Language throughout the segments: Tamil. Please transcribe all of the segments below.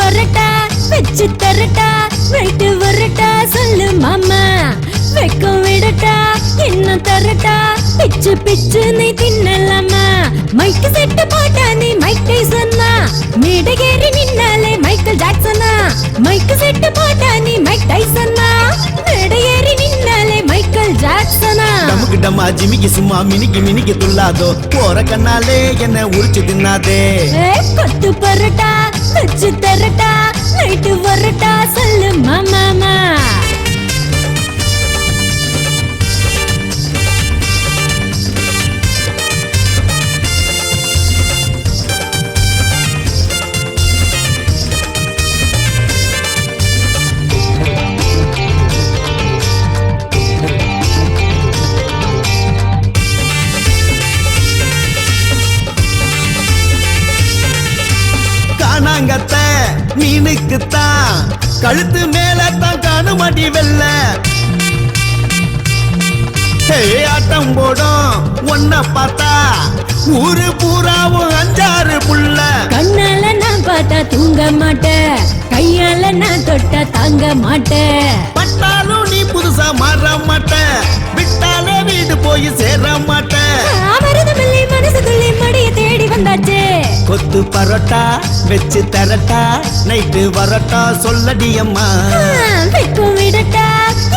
பரோட்டா வச்சு தரட்டா நைட்டு வரட்டா சொல்லு மாமா வெக்கம் விடட்டா என்ன தரட்டா பிச்சு பிச்சு நீ தின்னலாமா மைக்கு செட்டு போட்டா நீ மைக் டைசனா மேடையேறி நின்னாலே மைக்கேல் ஜாக்சனா மைக்கு செட்டு போட்டா நீ மைக் டைசனா மேடையேறி நின்னாலே மைக்கேல் ஜாக்சனா டமுக்கு டமா ஜிமிக்கி சும்மா மினிக்கி மினிக்கி துள்ளாதோ போற கண்ணாலே என்ன உரிச்சு தின்னாதே கொத்து பரோட்டா வச்சு தரட்டா நைட்டு வரட்டா சொல்லு மாமா காணாங்கத்த மீனுக்குத்தான் கழுத்து மேல தான் காணுமடி வெல்ல ஆட்டம் போடும் ஒன்ன பார்த்தா ஊரு பூராவும் 5-6 புள்ள கண்ணால நான் பார்த்தா தூங்க மாட்டேன் கையால நான் தொட்டா தாங்க மாட்டேன் பட்டாலும் நீ புதுசா மாற மாட்ட விட்டாலே வீடு போய் சேர மாட்ட அவரதுமில்லை மனசுக்குள்ளே மடிய தேடி வந்தாச்சு கொத்து பரோட்டா வச்சு தரட்டா நைட்டு வரட்டா சொல்லடி அம்மா வெக்கம் விடட்டா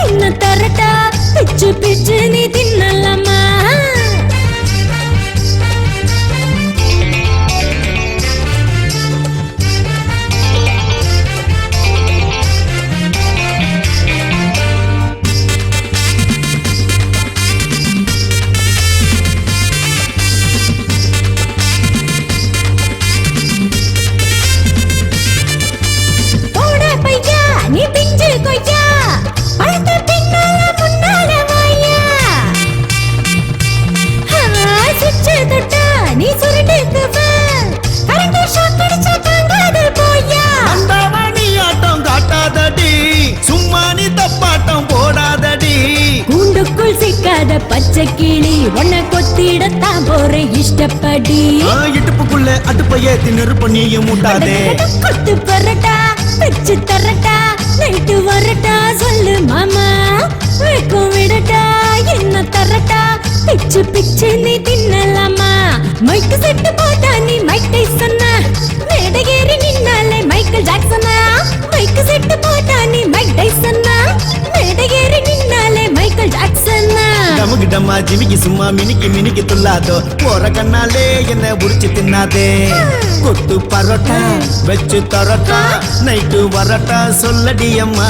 என்ன தரட்டா பிச்சு பிச்சு நீ தின்னலாமா நீ பிஞ்சு கொய்யா பழத்த பின்னால முன்னால வாயா சுச்சு தொட்டா நீ சுருட்டுக்குவ கரண்ட் ஷாக் அடிச்சா தாங்காது போயா அந்தாவணி ஆட்டம் காட்டாதடி சும்மா நீ தப்பாட்டம் போடாதடி கூண்டுக்குள் சிக்காத பச்சை கிளி உன்னை கொத்திடத்தான் போறேன் இஷ்டப்படி இடுப்புக்குள்ள அடுப்பையே திணறு பண்ணியும் மூட்டாதே கொத்து பரோட்டா வச்சு தரட்டா நைட்டு வரட்டா சொல்லு மாமா வெக்கம் விடட்டா என்ன தரட்டா பிச்சு பிச்சு நீ தின்னலாமா மைக்கு செட்டு போட்டா நீ மைக் டைசனா மேடையேறி நின்னாலே மைக்கேல் ஜாக்சனா மைக்கு செட்டு போட்டா நீ மைக் டைசனா மேடையேறி நின்னாலே மைக்கேல் ஜாக்சனா டமுக்கு டமா ஜிமிக்கி சும்மா மினிக்கி மினிக்கி துள்ளாதோ போற கண்ணாலே என்ன உரிச்சு தின்னாதே கொத்து பரோட்டா வச்சு தரட்டா நைட்டு வரட்டா சொல்லடி அம்மா